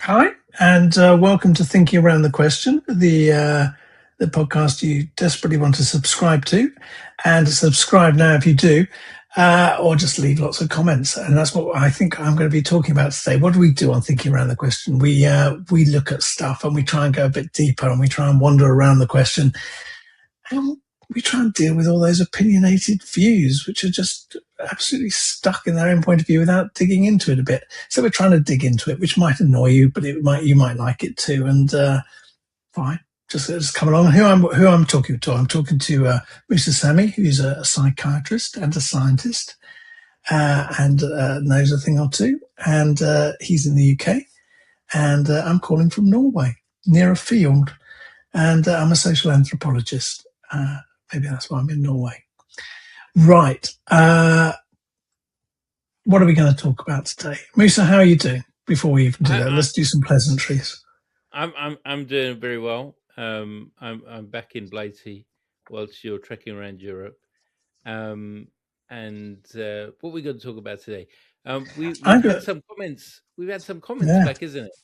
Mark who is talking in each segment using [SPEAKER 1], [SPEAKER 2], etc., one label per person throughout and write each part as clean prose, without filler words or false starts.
[SPEAKER 1] Hi, and welcome to Thinking Around the Question, the podcast you desperately want to subscribe to, and subscribe now if you do, or just leave lots of comments. And that's what I think I'm going to be talking about today. What do we do on Thinking Around the Question? We look at stuff and we try and go a bit deeper, and we try and wander around the question, and we try and deal with all those opinionated views, which are just absolutely stuck in their own point of view without digging into it a bit. So we're trying to dig into it, which might annoy you, but you might like it too. And fine, just come along. Who I'm talking to? I'm talking to Musa Sami, who's a psychiatrist and a scientist, and knows a thing or two. And he's in the UK, and I'm calling from Norway, near a field, and I'm a social anthropologist. Maybe that's why I'm in Norway. Right. What are we going to talk about today? Musa, how are you doing? Before we even do that, let's do some pleasantries.
[SPEAKER 2] I'm doing very well. I'm back in Blighty whilst you're trekking around Europe. And what we're going to talk about today? We've had some comments. We've had some comments
[SPEAKER 1] Yeah,
[SPEAKER 2] back, isn't it?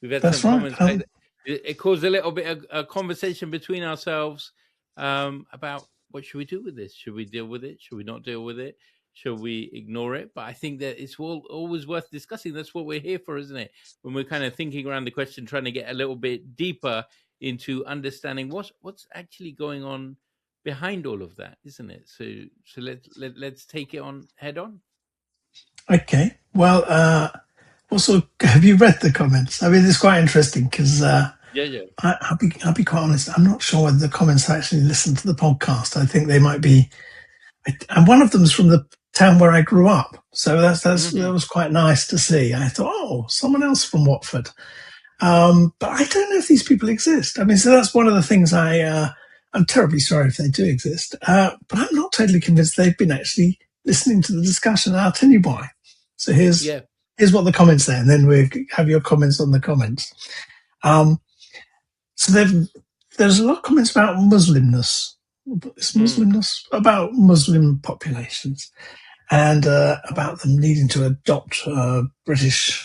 [SPEAKER 2] We've had
[SPEAKER 1] that's
[SPEAKER 2] some
[SPEAKER 1] right.
[SPEAKER 2] comments back. It caused a little bit of a conversation between ourselves about what should we do with this? Should we deal with it? Should we not deal with it? Should we ignore it? But I think that it's always worth discussing. That's what we're here for, isn't it? When we're kind of thinking around the question, trying to get a little bit deeper into understanding what's actually going on behind all of that, isn't it? So let's take it on head on.
[SPEAKER 1] Okay. Well, also, have you read the comments? I mean, it's quite interesting because
[SPEAKER 2] Yeah.
[SPEAKER 1] I'll be quite honest. I'm not sure whether the comments actually listen to the podcast. I think they might be, and one of them's from the town where I grew up. So that was quite nice to see. I thought, oh, someone else from Watford. But I don't know if these people exist. I mean, so that's one of the things I'm terribly sorry if they do exist. But I'm not totally convinced they've been actually listening to the discussion. I'll tell you why. So here's what the comments say, and then we have your comments on the comments. So there's a lot of comments about Muslimness. Is Muslimness about Muslim populations and about them needing to adopt Britishness,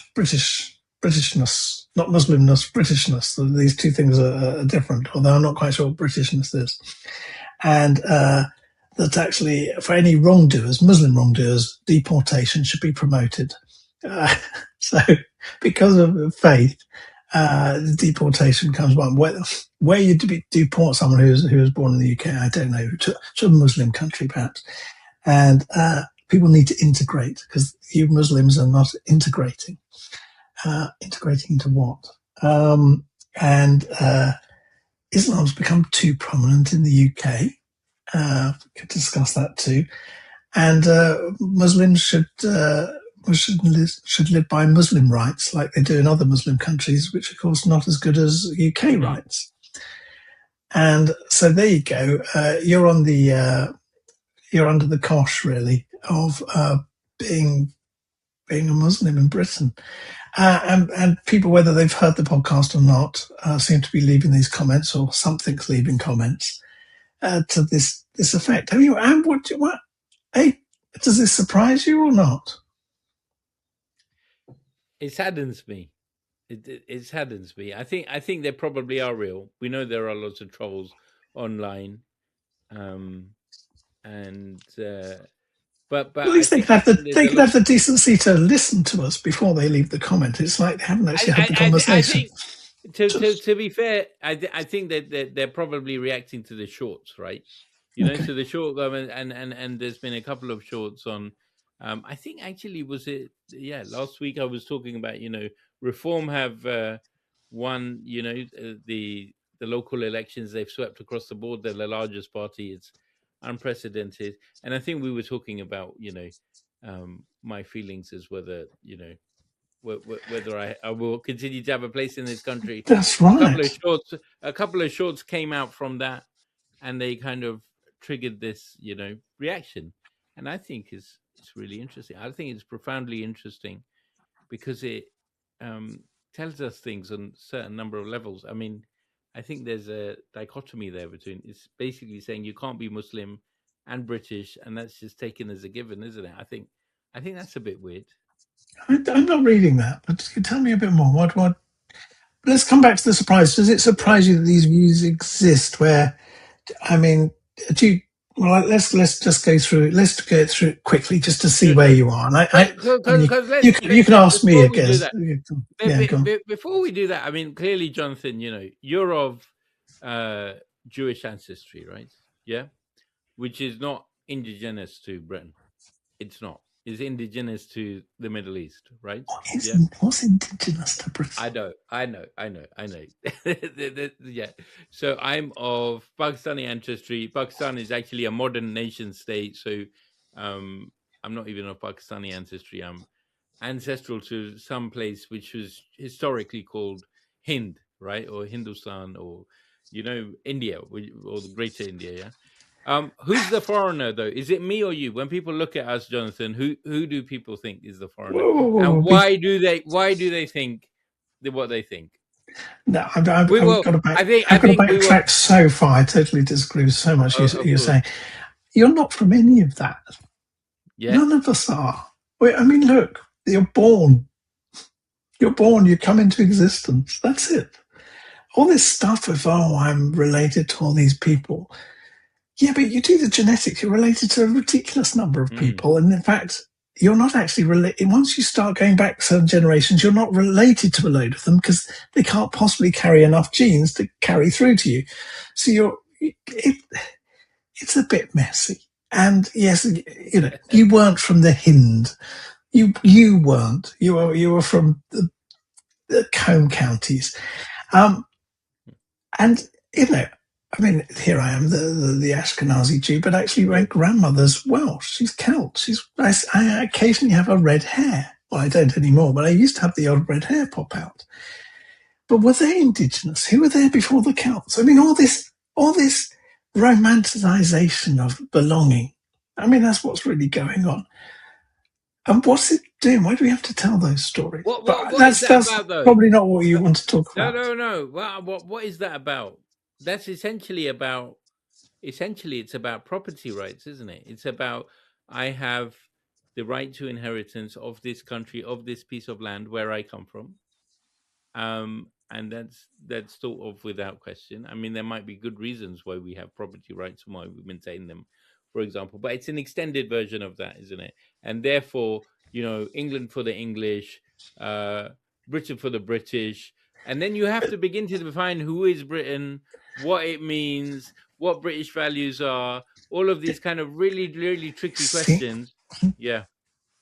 [SPEAKER 1] not Muslimness, Britishness. These two things are different, although I'm not quite sure what Britishness is. And that actually, for any wrongdoers, Muslim wrongdoers, deportation should be promoted. So, because of faith, the deportation comes one. Where you deport someone who was born in the UK, I don't know, to a Muslim country perhaps, and people need to integrate because you Muslims are not integrating. Integrating into what? And Islam's become too prominent in the UK. We could discuss that too. And Muslims should live by Muslim rights like they do in other Muslim countries, which of course not as good as UK rights. And so there you go. You're on the you're under the cosh really of being a Muslim in Britain. And people, whether they've heard the podcast or not, seem to be leaving these comments, or something's leaving comments to this effect. I mean, and what? Hey, does this surprise you or not?
[SPEAKER 2] It saddens me. It saddens me. I think they probably are real. We know there are lots of trolls online, and but
[SPEAKER 1] At least they
[SPEAKER 2] I think there's
[SPEAKER 1] they
[SPEAKER 2] a
[SPEAKER 1] could
[SPEAKER 2] lot.
[SPEAKER 1] have the decency to listen to us before they leave the comment. It's like they haven't actually had the
[SPEAKER 2] I
[SPEAKER 1] conversation.
[SPEAKER 2] think to be fair, I think that they're probably reacting to the shorts, right?
[SPEAKER 1] Okay.
[SPEAKER 2] So the short government and there's been a couple of shorts on. I think actually was it last week I was talking about reform have won the local elections. They've swept across the board. They're the largest party. It's unprecedented, and I think we were talking about my feelings as whether whether I will continue to have a place in this country.
[SPEAKER 1] That's
[SPEAKER 2] A
[SPEAKER 1] right.
[SPEAKER 2] couple of shorts came out from that, and they kind of triggered this, reaction. And I think it's really interesting. I think it's profoundly interesting because it tells us things on a certain number of levels. I mean, I think there's a dichotomy there between it's basically saying you can't be Muslim and British, and that's just taken as a given, isn't it? I think that's a bit weird.
[SPEAKER 1] I'm not reading that, but tell me a bit more. What? Let's come back to the surprise. Does it
[SPEAKER 2] Yeah.
[SPEAKER 1] surprise you that these views exist? Where, I mean, do you, well, let's just go through. Let's go through it quickly just to see
[SPEAKER 2] Sure,
[SPEAKER 1] where
[SPEAKER 2] sure.
[SPEAKER 1] you are. And I mean,
[SPEAKER 2] Because
[SPEAKER 1] you
[SPEAKER 2] let's
[SPEAKER 1] can you can ask me
[SPEAKER 2] before we
[SPEAKER 1] again.
[SPEAKER 2] do that,
[SPEAKER 1] Yeah, go on.
[SPEAKER 2] before we do that, I mean, clearly, Jonathan, you're of uh, Jewish ancestry, right? Yeah, which is not indigenous to Britain. It's not. It's indigenous to the Middle East, right? Yeah.
[SPEAKER 1] What's indigenous to Britain?
[SPEAKER 2] I know. Yeah. So I'm of Pakistani ancestry. Pakistan is actually a modern nation state. So um, I'm not even of Pakistani ancestry. I'm ancestral to some place which was historically called Hind, right, or Hindustan, or India, or the Greater India. Yeah. Who's the foreigner though? Is it me or you? When people look at us, Jonathan, who do people think is the foreigner,
[SPEAKER 1] Whoa, whoa, whoa,
[SPEAKER 2] and
[SPEAKER 1] whoa.
[SPEAKER 2] why do they think what they think?
[SPEAKER 1] No,
[SPEAKER 2] We
[SPEAKER 1] I've
[SPEAKER 2] will.
[SPEAKER 1] got to back.
[SPEAKER 2] I
[SPEAKER 1] I've got to
[SPEAKER 2] think we will.
[SPEAKER 1] backtrack so far. I totally disagree with so much
[SPEAKER 2] Of
[SPEAKER 1] you're
[SPEAKER 2] course,
[SPEAKER 1] saying. You're not from any of that.
[SPEAKER 2] yeah.
[SPEAKER 1] None of us are. I mean, look, you're born. You're born. You come into existence. That's it. All this stuff of I'm related to all these people. Yeah, but you do the genetics. You're related to a ridiculous number of
[SPEAKER 2] Mm.
[SPEAKER 1] people, and in fact, you're not actually related. Once you start going back certain generations, you're not related to a load of them because they can't possibly carry enough genes to carry through to you. So it's a bit messy. And yes, you weren't from the Hind. You weren't. You were from the home counties. Um, and I mean, here I am, the Ashkenazi Jew, but actually my
[SPEAKER 2] Yes.
[SPEAKER 1] grandmother's Welsh. She's Celt. I occasionally have a red hair. Well, I don't anymore, but I used to have the odd red hair pop out. But were they indigenous? Who were there before the Celts? I mean, all this romanticization of belonging. I mean, that's what's really going on. And what's it doing? Why do we have to tell those stories? But
[SPEAKER 2] What is
[SPEAKER 1] that's
[SPEAKER 2] that
[SPEAKER 1] that's
[SPEAKER 2] about though?
[SPEAKER 1] probably not what you want to talk
[SPEAKER 2] No,
[SPEAKER 1] about.
[SPEAKER 2] no, no. What is that about? That's essentially about. Essentially, it's about property rights, isn't it? It's about I have the right to inheritance of this country, of this piece of land where I come from. And that's sort of without question. I mean, there might be good reasons why we have property rights and why we maintain them, for example, but it's an extended version of that, isn't it? And therefore, England for the English, uh Britain for the British, and then you have to begin to define who is Britain, what it means, what British values are, all of these kind of really, really tricky
[SPEAKER 1] See,
[SPEAKER 2] questions. Yeah.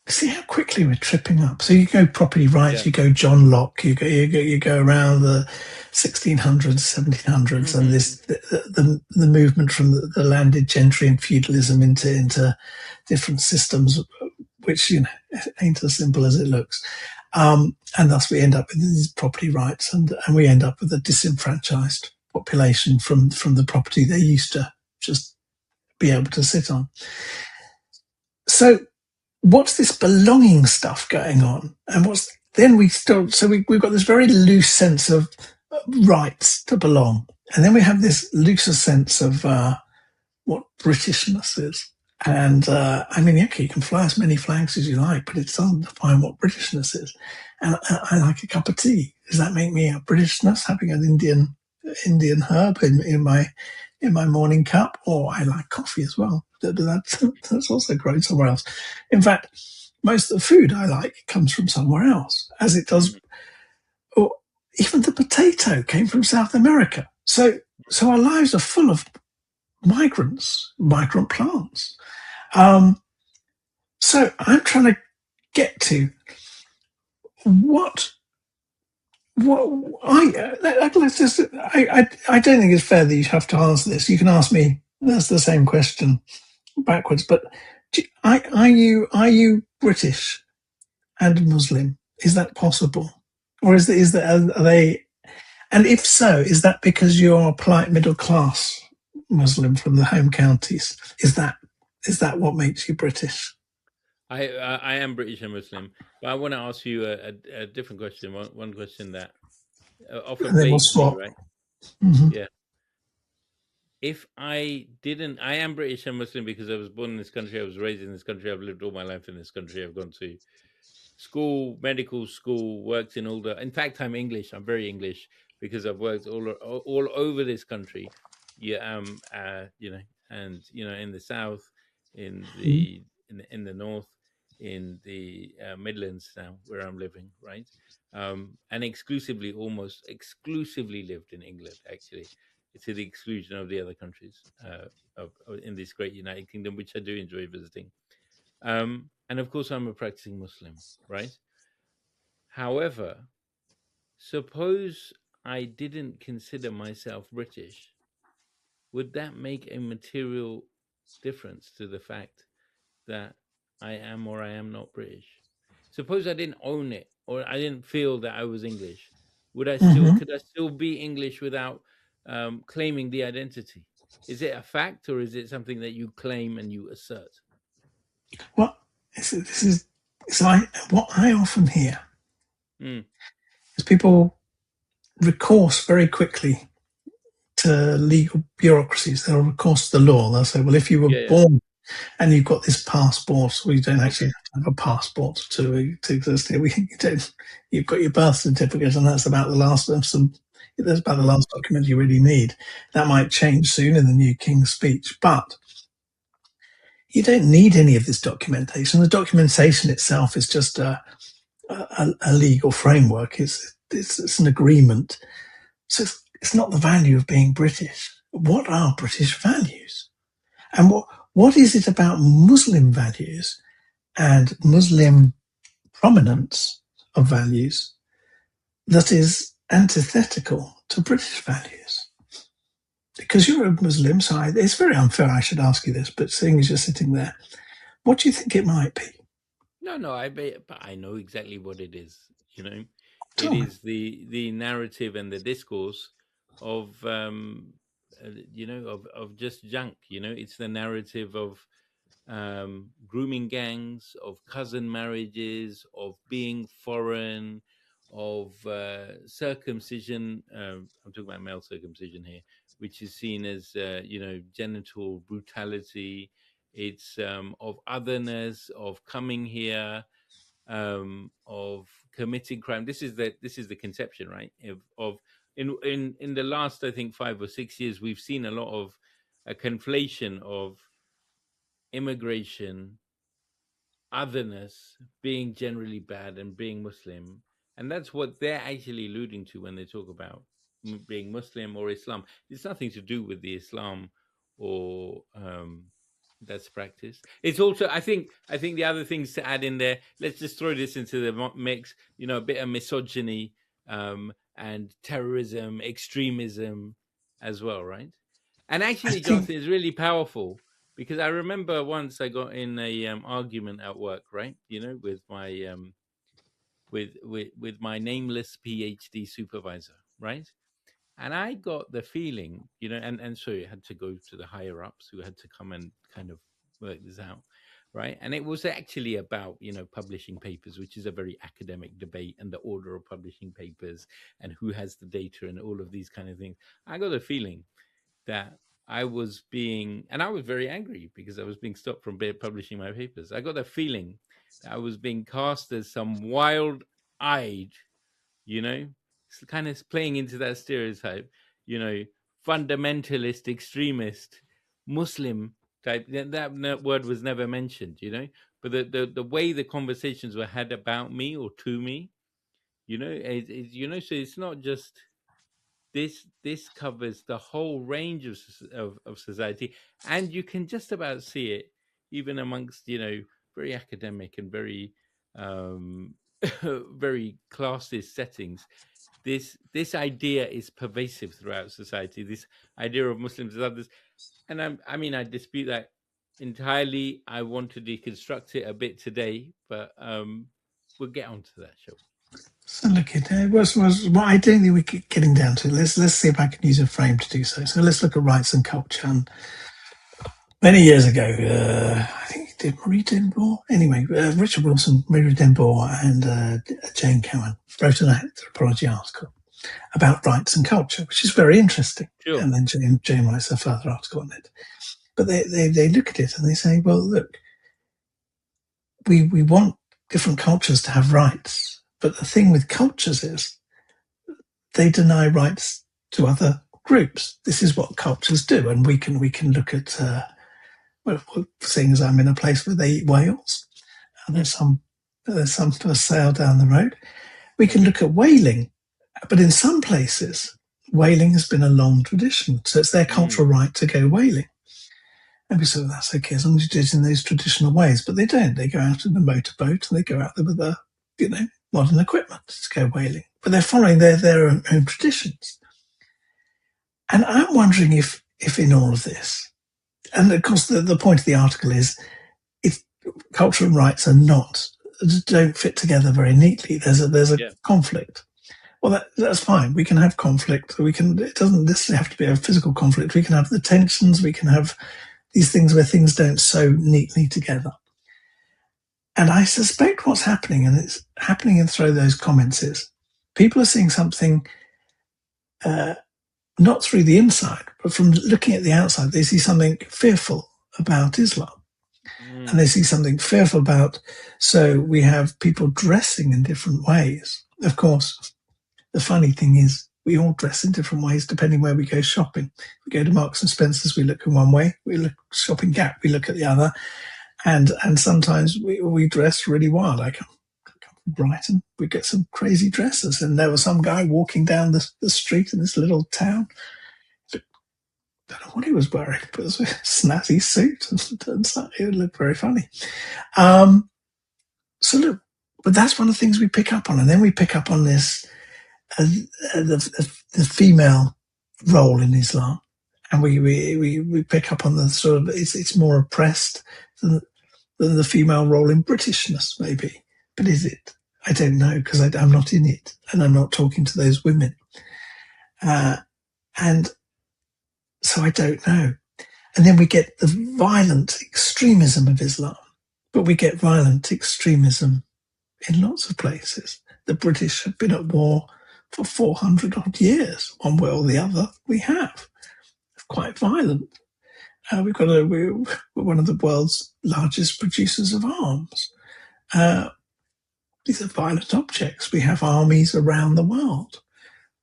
[SPEAKER 1] see how quickly we're tripping up. So you go property rights,
[SPEAKER 2] Yeah.
[SPEAKER 1] you go John Locke, you go around the 1600s, 1700s, and
[SPEAKER 2] Hmm.
[SPEAKER 1] the movement from the landed gentry and feudalism into different systems, which ain't as simple as it looks. And thus we end up with these property rights, and we end up with a disenfranchised population from the property they used to just be able to sit on. So what's this belonging stuff going on? And we've got this very loose sense of rights to belong. And then we have this looser sense of what Britishness is. And I mean, okay, you can fly as many flags as you like, but it doesn't define what Britishness is. And I like a cup of tea. Does that make me a Britishness, having an Indian herb in my morning cup? Or I like coffee as well. But that's also grown somewhere else. In fact, most of the food I like comes from somewhere else, as it does. Or even the potato came from South America. So our lives are full of migrant plants. Um, so I'm trying to get to what let's just I don't think it's fair that you have to answer this. You can ask me. That's the same question backwards. But are you British and Muslim? Is that possible, or is that are they? And if so, is that because you're a polite middle class Muslim from the home counties? Is that what makes you British?
[SPEAKER 2] I am British and Muslim, but I want to ask you a different question. One question that often
[SPEAKER 1] And then we'll
[SPEAKER 2] plagues me,
[SPEAKER 1] swap.
[SPEAKER 2] right?
[SPEAKER 1] Hmm.
[SPEAKER 2] Yeah. If I didn't, I am British and Muslim because I was born in this country, I was raised in this country, I've lived all my life in this country, I've gone to school, medical school, worked in all the. In fact, I'm English. I'm very English because I've worked all over this country. Yeah, and in the south, in
[SPEAKER 1] Mhm.
[SPEAKER 2] the north, in the Midlands now, where I'm living, right? And almost exclusively lived in England, actually, to the exclusion of the other countries in this great United Kingdom, which I do enjoy visiting. And of course, I'm a practicing Muslim, right? However, suppose I didn't consider myself British, would that make a material difference to the fact that I am or I am not British? Suppose I didn't own it, or I didn't feel that I was English.
[SPEAKER 1] Mhm.
[SPEAKER 2] Could I still be English without claiming the identity? Is it a fact, or is it something that you claim and you assert?
[SPEAKER 1] Well, this is so. What I often hear
[SPEAKER 2] Mm,
[SPEAKER 1] is people recourse very quickly to legal bureaucracies. They'll recourse to the law. They'll say, "Well, if you were
[SPEAKER 2] yeah, yeah.
[SPEAKER 1] born and you've got this passport, well, you don't actually
[SPEAKER 2] Okay.
[SPEAKER 1] have to have a passport to exist here. You've got your birth certificate, and that's about the last of some. That's about the
[SPEAKER 2] Mm,
[SPEAKER 1] last document you really need. That might change soon in the new King's Speech, but you don't need any of this documentation. The documentation itself is just a legal framework. It's an agreement. So it's not the value of being British. What are British values? And what is it about Muslim values and Muslim prominence of values that is antithetical to British values? Because you're a Muslim, so it's very unfair I should ask you this, but seeing as you're sitting there, what do you think it might be?
[SPEAKER 2] no, but I know exactly what it is. You know, it
[SPEAKER 1] Tell me.
[SPEAKER 2] is the narrative and the discourse of of just junk. It's the narrative of grooming gangs, of cousin marriages, of being foreign, of circumcision. I'm talking about male circumcision here, which is seen as genital brutality. It's of otherness, of coming here, of committing crime. This is the conception, right? Of in the last, I think, 5 or 6 years, we've seen a lot of a conflation of immigration, otherness, being generally bad, and being Muslim. And that's what they're actually alluding to when they talk about being Muslim or Islam. It's nothing to do with the Islam or that's practice. It's also, I think the other things to add in there. Let's just throw this into the mix. A bit of misogyny and terrorism, extremism, as well, right? And
[SPEAKER 1] I
[SPEAKER 2] actually,
[SPEAKER 1] think
[SPEAKER 2] Jonathan, is really powerful because I remember once I got in a argument at work, right? With my with my nameless PhD supervisor, right? And I got the feeling, and so it had to go to the higher ups who had to come and kind of work this out, right? And it was actually about publishing papers, which is a very academic debate, and the order of publishing papers and who has the data and all of these kind of things. I got a feeling that I was very angry because I was being stopped from publishing my papers. I got a feeling that I was being cast as some wild-eyed, kind of playing into that stereotype, you know, fundamentalist, extremist, Muslim type. That word was never mentioned, but the way the conversations were had about me or to me, so it's not just this covers the whole range of society, and you can just about see it even amongst very academic and very um very classist settings. This idea is pervasive throughout society, this idea of Muslims as others. And I dispute that entirely. I want to deconstruct it a bit today, but we'll get onto that, shall
[SPEAKER 1] so. Look at was what I don't think we're getting down to. Let's see if I can use a frame to do so. So let's look at rights and culture. And many years ago, I think he did Marie Denbour. Anyway, Richard Wilson, Marie Denbour, and Jane Cowan wrote an anthropology article about rights and culture, which is very interesting.
[SPEAKER 2] sure.
[SPEAKER 1] And then Jane writes a further article on it. But they look at it and they say, well, look, we want different cultures to have rights. But the thing with cultures is they deny rights to other groups. This is what cultures do, and we can look at seeing as I'm in a place where they eat whales, and there's some for sale down the road. We can look at whaling, but in some places, whaling has been a long tradition, so it's their cultural right to go whaling. And we say, well, that's okay, as long as you do it in those traditional ways. But they don't. They go out in a motorboat and they go out there with the, modern equipment to go whaling. But they're following their own traditions. And I'm wondering if in all of this, and of course the point of the article is, if cultural rights don't fit together very neatly, there's a conflict. Well, that's fine. We can have conflict. It doesn't necessarily have to be a physical conflict. We can have the tensions. We can have these things where things don't sew neatly together. And I suspect what's happening, and it's happening in through those comments, is people are seeing something not through the inside, but from looking at the outside. They see something fearful about Islam. And they see something fearful about, so we have people dressing in different ways. Of course, the funny thing is we all dress in different ways depending where we go shopping. If we go to Marks and Spencer's, we look in one way. We look shopping Gap, we look at the other. And sometimes we dress really wild. I come from Brighton, we get some crazy dresses. And there was some guy walking down the street in this little town. I don't know what he was wearing, but it was a snazzy suit and it looked very funny. So look, but that's one of the things we pick up on. And then we pick up on this, the female role in Islam. And we pick up on the sort of, it's more oppressed than the female role in Britishness, maybe. But is it? I don't know, because I'm not in it, and I'm not talking to those women. And so I don't know. And then we get the violent extremism of Islam, but we get violent extremism in lots of places. The British have been at war for 400 odd years, one way or the other. We have. It's quite violent. We're one of the world's largest producers of arms. These are violent objects. We have armies around the world.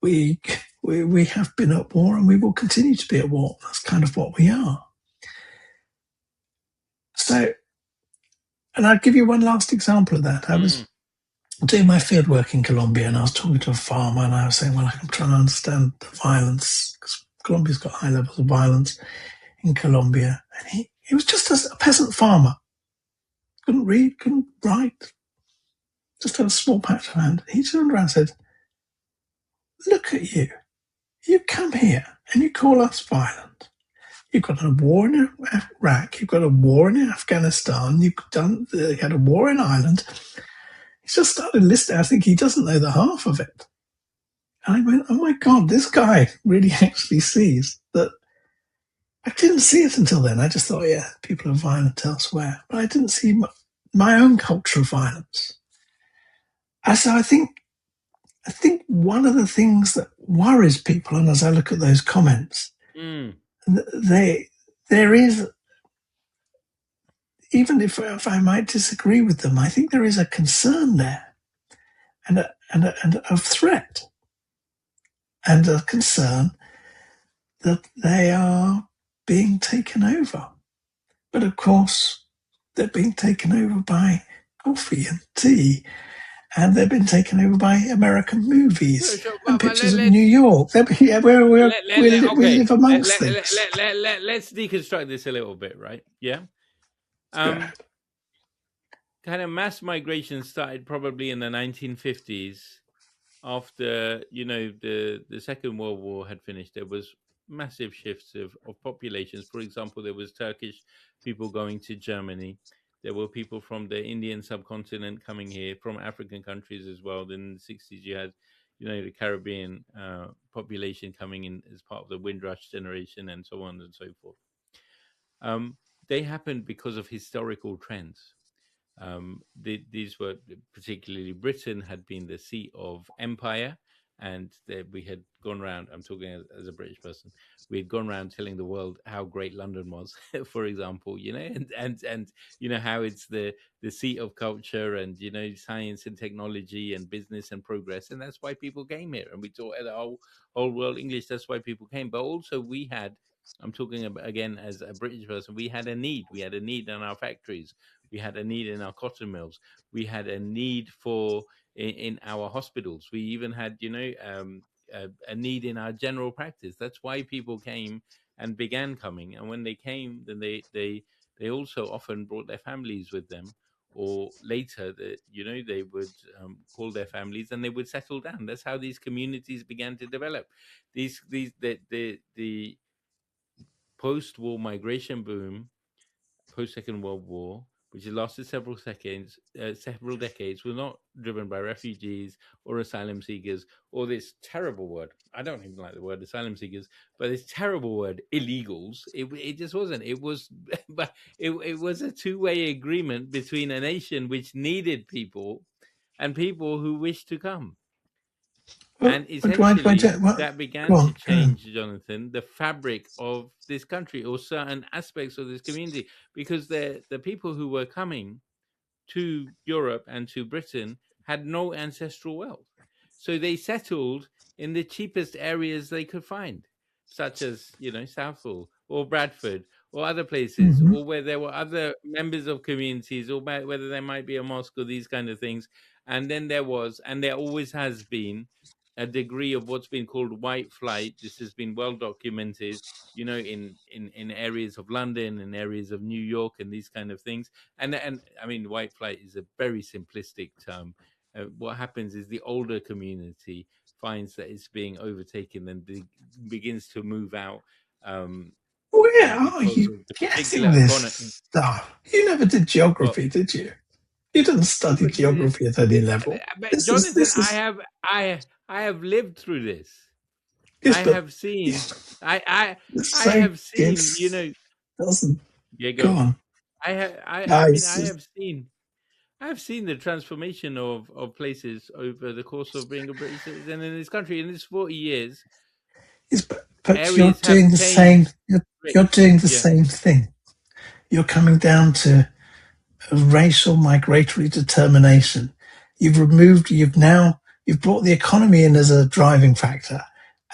[SPEAKER 1] We have been at war, and we will continue to be at war. That's kind of what we are. So, and I'll give you one last example of that. I was doing my field work in Colombia, and I was talking to a farmer, and I was saying, well, I'm trying to understand the violence, because Colombia's got high levels of violence in Colombia. And he was just a peasant farmer. Couldn't read, couldn't write, just had a small patch of land. He turned around and said, look at you. You come here and you call us violent. You've got a war in Iraq. You've got a war in Afghanistan. You had a war in Ireland. He's just started listing. I think he doesn't know the half of it. And I went, oh my God, this guy really actually sees that. I didn't see it until then. I just thought, yeah, people are violent elsewhere. But I didn't see my own culture of violence. And so I think one of the things that worries people, and as I look at those comments, there is, even if I might disagree with them, I think there is a concern there, and a threat, and a concern that they are being taken over. But of course, they're being taken over by coffee and tea, and they've been taken over by American movies and pictures of New York. We live amongst things.
[SPEAKER 2] Let's deconstruct this a little bit, right? Yeah. Kind of mass migration started probably in the 1950s. After the Second World War had finished, there was massive shifts of populations. For example, there was Turkish people going to Germany. There were people from the Indian subcontinent coming here, from African countries as well. Then in the 60s, you had, the Caribbean population coming in as part of the Windrush generation, and so on and so forth. They happened because of historical trends. These were, particularly Britain, had been the seat of empire, and we had gone around. I'm talking as a British person. We had gone around telling the world how great London was, for example, and how it's the seat of culture and science and technology and business and progress, and that's why people came here. And we taught the whole world English. That's why people came. But also we had. I'm talking about, again, as a British person, we had a need. We had a need in our factories. We had a need in our cotton mills. We had a need for in our hospitals. We even had, a need in our general practice. That's why people came and began coming. And when they came, then they also often brought their families with them. Or later, they would call their families and they would settle down. That's how these communities began to develop. The post-war migration boom, post Second World War, which has lasted several decades, was not driven by refugees or asylum seekers or this terrible word. I don't even like the word asylum seekers, but this terrible word illegals. It just wasn't. It was, but it was a two-way agreement between a nation which needed people and people who wished to come. And essentially, that began to change, Jonathan, the fabric of this country or certain aspects of this community, because the people who were coming to Europe and to Britain had no ancestral wealth. So they settled in the cheapest areas they could find, such as, Southall or Bradford or other places, or where there were other members of communities, or whether there might be a mosque or these kind of things. And then there was, and there always has been, a degree of what's been called white flight. This has been well documented, in areas of London and areas of New York and these kind of things. And I mean, white flight is a very simplistic term. What happens is the older community finds that it's being overtaken and begins to move out.
[SPEAKER 1] Where are
[SPEAKER 2] Because
[SPEAKER 1] you
[SPEAKER 2] of the
[SPEAKER 1] getting
[SPEAKER 2] particular
[SPEAKER 1] this stuff? You never did
[SPEAKER 2] well,
[SPEAKER 1] geography, did you? You didn't study
[SPEAKER 2] but
[SPEAKER 1] geography at any level.
[SPEAKER 2] but
[SPEAKER 1] This is
[SPEAKER 2] Jonathan,
[SPEAKER 1] this is
[SPEAKER 2] I have lived through this.
[SPEAKER 1] yes,
[SPEAKER 2] I
[SPEAKER 1] but
[SPEAKER 2] have seen. I I
[SPEAKER 1] so
[SPEAKER 2] have seen.
[SPEAKER 1] gives doesn't
[SPEAKER 2] Yeah,
[SPEAKER 1] go
[SPEAKER 2] go.
[SPEAKER 1] on.
[SPEAKER 2] I mean,
[SPEAKER 1] Guys,
[SPEAKER 2] I have seen. I've seen the transformation of places over the course of being a British citizen in this country. In these 40 years,
[SPEAKER 1] yes, but you're
[SPEAKER 2] areas have
[SPEAKER 1] doing the
[SPEAKER 2] changed.
[SPEAKER 1] same. You're doing the
[SPEAKER 2] Yeah,
[SPEAKER 1] same thing. You're coming down to racial migratory determination. You've brought the economy in as a driving factor,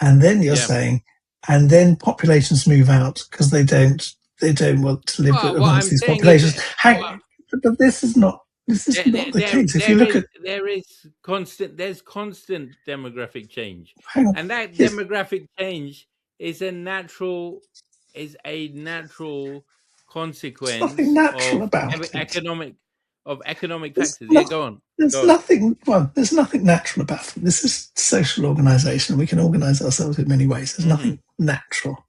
[SPEAKER 1] and then you're
[SPEAKER 2] yeah.
[SPEAKER 1] saying, and then populations move out because they don't want to live
[SPEAKER 2] Well, what
[SPEAKER 1] amongst
[SPEAKER 2] I'm
[SPEAKER 1] these
[SPEAKER 2] saying is,
[SPEAKER 1] populations. But this is not the case. If you look at,
[SPEAKER 2] there is constant. There's constant demographic change,
[SPEAKER 1] hang on,
[SPEAKER 2] and that
[SPEAKER 1] yes,
[SPEAKER 2] demographic change is a natural
[SPEAKER 1] there's nothing
[SPEAKER 2] consequence
[SPEAKER 1] natural
[SPEAKER 2] of
[SPEAKER 1] about it.
[SPEAKER 2] economic
[SPEAKER 1] There's
[SPEAKER 2] factors. Yeah,
[SPEAKER 1] not.
[SPEAKER 2] go on,
[SPEAKER 1] There's
[SPEAKER 2] go on.
[SPEAKER 1] nothing. Well, there's nothing natural about it. This is social organisation. We can organise ourselves in many ways. There's
[SPEAKER 2] Hmm.
[SPEAKER 1] nothing natural.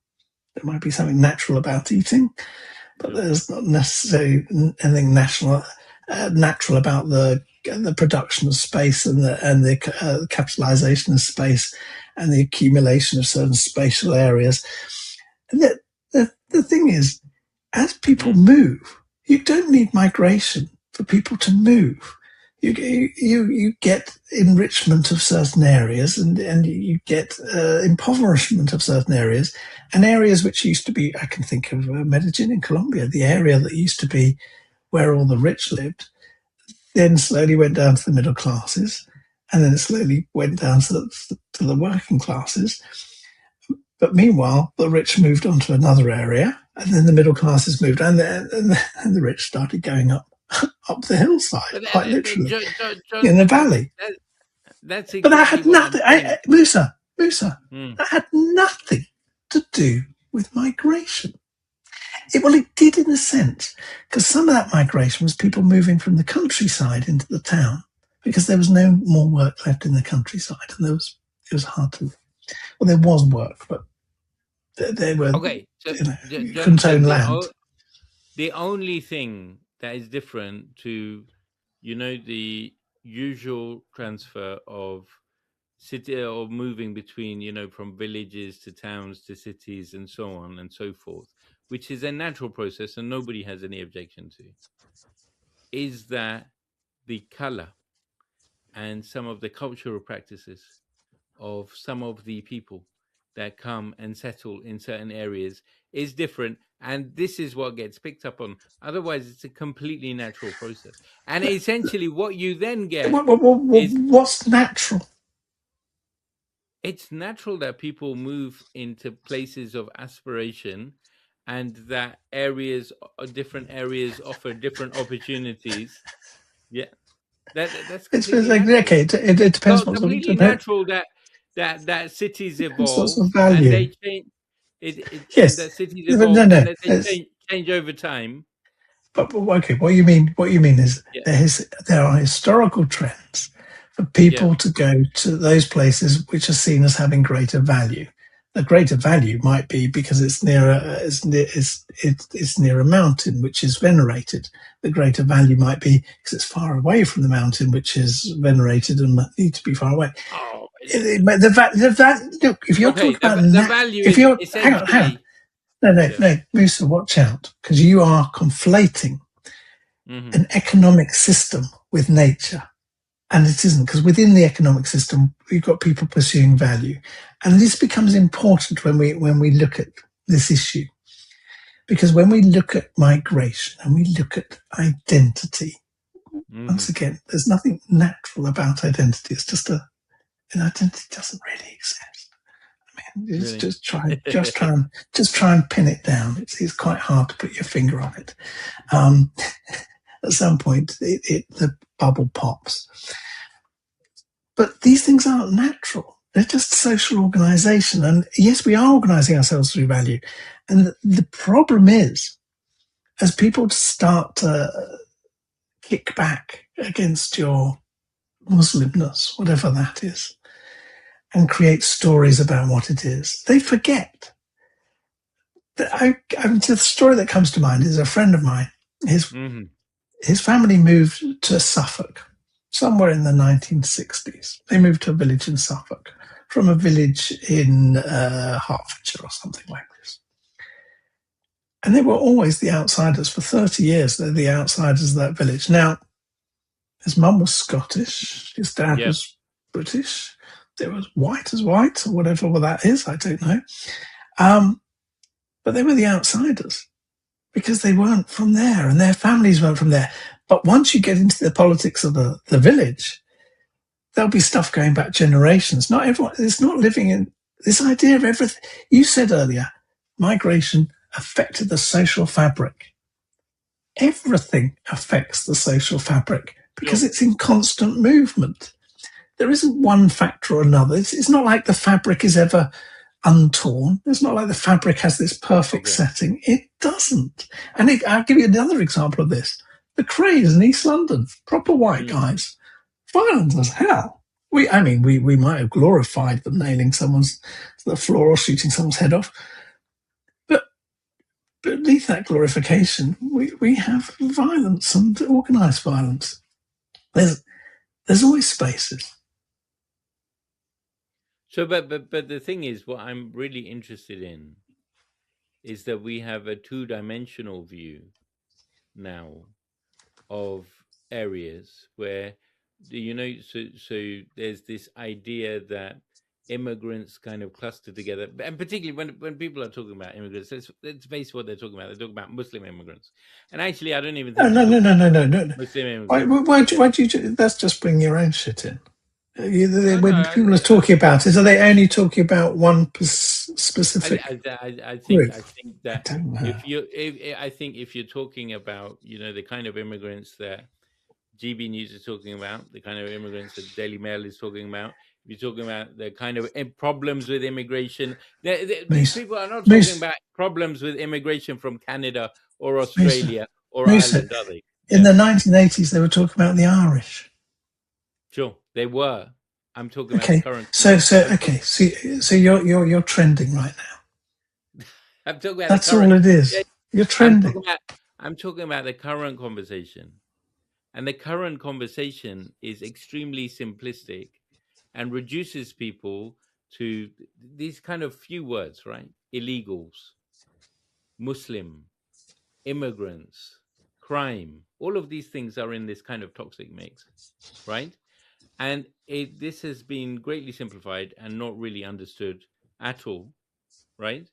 [SPEAKER 1] There might be something natural about eating, but
[SPEAKER 2] Sure.
[SPEAKER 1] there's not necessarily anything natural about the production of space and the capitalization of space and the accumulation of certain spatial areas. And the thing is, as people
[SPEAKER 2] Mm.
[SPEAKER 1] move, you don't need migration for people to move. You get enrichment of certain areas and you get impoverishment of certain areas, and areas which used to be, I can think of Medellin in Colombia, the area that used to be where all the rich lived, then slowly went down to the middle classes, and then it slowly went down to the working classes. But meanwhile, the rich moved on to another area, and then the middle classes moved, and the rich started going up the hillside,
[SPEAKER 2] But
[SPEAKER 1] quite literally, in the
[SPEAKER 2] Jonathan,
[SPEAKER 1] valley.
[SPEAKER 2] that's
[SPEAKER 1] But that
[SPEAKER 2] exactly
[SPEAKER 1] had
[SPEAKER 2] what I'm
[SPEAKER 1] nothing,
[SPEAKER 2] saying.
[SPEAKER 1] Musa,
[SPEAKER 2] Mm.
[SPEAKER 1] that had nothing to do with migration. It did in a sense, because some of that migration was people moving from the countryside into the town, because there was no more work left in the countryside, and it was hard to. Well, there was work, but they were,
[SPEAKER 2] Okay, so
[SPEAKER 1] you couldn't own
[SPEAKER 2] Jonathan,
[SPEAKER 1] land.
[SPEAKER 2] the only thing that is different to, the usual transfer of city or moving between, from villages to towns to cities and so on and so forth, which is a natural process and nobody has any objection to, is that the color and some of the cultural practices of some of the people that come and settle in certain areas is different, and this is what gets picked up on. Otherwise, it's a completely natural process, and essentially what you then get is
[SPEAKER 1] What's natural?
[SPEAKER 2] it's natural that people move into places of aspiration, and that different areas offer different opportunities. Yeah, that's
[SPEAKER 1] It's
[SPEAKER 2] completely
[SPEAKER 1] like,
[SPEAKER 2] natural.
[SPEAKER 1] okay, it
[SPEAKER 2] It's
[SPEAKER 1] depends what sort of,
[SPEAKER 2] completely natural that cities
[SPEAKER 1] depends what
[SPEAKER 2] evolve
[SPEAKER 1] sort of
[SPEAKER 2] and
[SPEAKER 1] value.
[SPEAKER 2] they change. And
[SPEAKER 1] Yes,
[SPEAKER 2] that cities
[SPEAKER 1] but
[SPEAKER 2] evolve
[SPEAKER 1] no,
[SPEAKER 2] and
[SPEAKER 1] no.
[SPEAKER 2] that they change over time.
[SPEAKER 1] But okay, what you mean? What you mean is
[SPEAKER 2] Yeah,
[SPEAKER 1] there are historical trends for
[SPEAKER 2] yeah.
[SPEAKER 1] people to go to those places which are seen as having greater value. The greater value might be because it's near it's near a mountain which is venerated. The greater value might be because it's far away from the mountain which is venerated and might need to be far away.
[SPEAKER 2] Oh,
[SPEAKER 1] But look, if you're
[SPEAKER 2] okay.
[SPEAKER 1] talking about
[SPEAKER 2] The value
[SPEAKER 1] if
[SPEAKER 2] is
[SPEAKER 1] you're hang on,
[SPEAKER 2] essentially
[SPEAKER 1] no, no,
[SPEAKER 2] yeah.
[SPEAKER 1] no, Musa, watch out because you are conflating
[SPEAKER 2] Hmm.
[SPEAKER 1] an economic system with nature. And it isn't, because within the economic system, we've got people pursuing value. And this becomes important when we look at this issue. Because when we look at migration and we look at identity,
[SPEAKER 2] Hmm.
[SPEAKER 1] once again, there's nothing natural about identity. It's just an identity doesn't really exist. I mean, it's
[SPEAKER 2] Really.
[SPEAKER 1] just try and pin it down. It's quite hard to put your finger on it. Um, at some point, the bubble pops. But these things aren't natural. They're just social organization. And yes, we are organizing ourselves through value. And the problem is, as people start to kick back against your Muslimness, whatever that is, and create stories about what it is, they forget. The story that comes to mind is a friend of mine. His
[SPEAKER 2] Hmm.
[SPEAKER 1] his family moved to Suffolk somewhere in the 1960s. They moved to a village in Suffolk from a village in Hertfordshire or something like this. And they were always the outsiders for 30 years. They're the outsiders of that village. Now, his mum was Scottish, his dad
[SPEAKER 2] Yeah.
[SPEAKER 1] was British. They were white as white, or whatever that is, I don't know. Um, but they were the outsiders because they weren't from there and their families weren't from there. But once you get into the politics of the village, there'll be stuff going back generations. Not everyone, it's not living in this idea of everything. You said earlier, migration affected the social fabric. Everything affects the social fabric because
[SPEAKER 2] Sure.
[SPEAKER 1] it's in constant movement. There isn't one factor or another. It's not like the fabric is ever untorn. It's not like the fabric has this perfect
[SPEAKER 2] Okay.
[SPEAKER 1] setting. It doesn't. And I'll give you another example of this. The Crays in East London, proper white
[SPEAKER 2] Mm.
[SPEAKER 1] guys, violent as hell. We might have glorified them nailing someone's to the floor or shooting someone's head off, but beneath that glorification, we have violence and organised violence. There's always spaces.
[SPEAKER 2] So, but the thing is, what I'm really interested in is that we have a two-dimensional view now of areas where so there's this idea that immigrants kind of cluster together, and particularly when people are talking about immigrants, let's face what they're talking about. They're talking about Muslim immigrants, and actually I don't even
[SPEAKER 1] No,
[SPEAKER 2] think they're
[SPEAKER 1] no, no,
[SPEAKER 2] talking
[SPEAKER 1] no, no,
[SPEAKER 2] about
[SPEAKER 1] no, no.
[SPEAKER 2] Muslim immigrants. Yeah.
[SPEAKER 1] Why do you? That's just bring your own shit in.
[SPEAKER 2] No, no,
[SPEAKER 1] When people are talking about it, are they only talking about one specific group?
[SPEAKER 2] I think
[SPEAKER 1] I
[SPEAKER 2] that
[SPEAKER 1] don't know.
[SPEAKER 2] I think if you're talking about the kind of immigrants that GB News is talking about, the kind of immigrants that Daily Mail is talking about, if you're talking about the kind of problems with immigration, these
[SPEAKER 1] Musa,
[SPEAKER 2] people are not talking
[SPEAKER 1] Musa,
[SPEAKER 2] about problems with immigration from Canada or
[SPEAKER 1] Musa,
[SPEAKER 2] Australia or
[SPEAKER 1] Musa.
[SPEAKER 2] Ireland, are they?
[SPEAKER 1] In
[SPEAKER 2] Yeah,
[SPEAKER 1] the 1980s, they were talking about the Irish.
[SPEAKER 2] sure, they were. I'm talking about the
[SPEAKER 1] Okay,
[SPEAKER 2] current
[SPEAKER 1] so
[SPEAKER 2] conversation.
[SPEAKER 1] so okay, so you're trending right now.
[SPEAKER 2] I'm talking about the
[SPEAKER 1] That's
[SPEAKER 2] current.
[SPEAKER 1] all it
[SPEAKER 2] Yeah,
[SPEAKER 1] is. You're trending.
[SPEAKER 2] I'm talking about the current conversation. And the current conversation is extremely simplistic and reduces people to these kind of few words, right? Illegals, Muslim, immigrants, crime. All of these things are in this kind of toxic mix, right? And this has been greatly simplified and not really understood at all, right?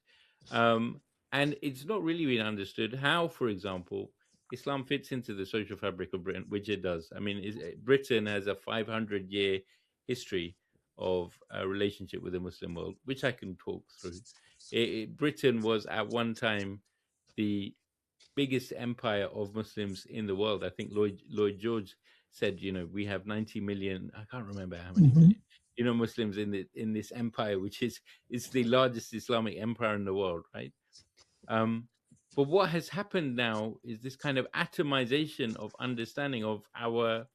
[SPEAKER 2] And it's not really been understood how, for example, Islam fits into the social fabric of Britain, which it does. I mean, Britain has a 500-year history of a relationship with the Muslim world, which I can talk through. Britain was at one time the biggest empire of Muslims in the world. I think Lloyd George said, we have 90 million. I can't remember how many
[SPEAKER 1] Hmm.
[SPEAKER 2] million. Muslims in this empire, which is the largest Islamic empire in the world, right? Um, but what has happened now is this kind of atomization of understanding of our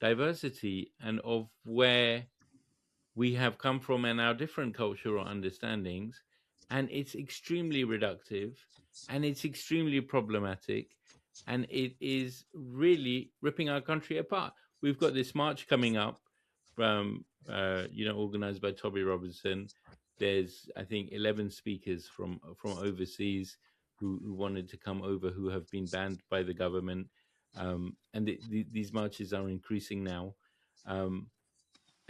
[SPEAKER 2] diversity and of where we have come from and our different cultural understandings, and it's extremely reductive, and it's extremely problematic, and it is really ripping our country apart. We've got this march coming up from organized by Toby Robinson. There's, I think, 11 speakers from overseas who wanted to come over, who have been banned by the government. And these marches are increasing now. um,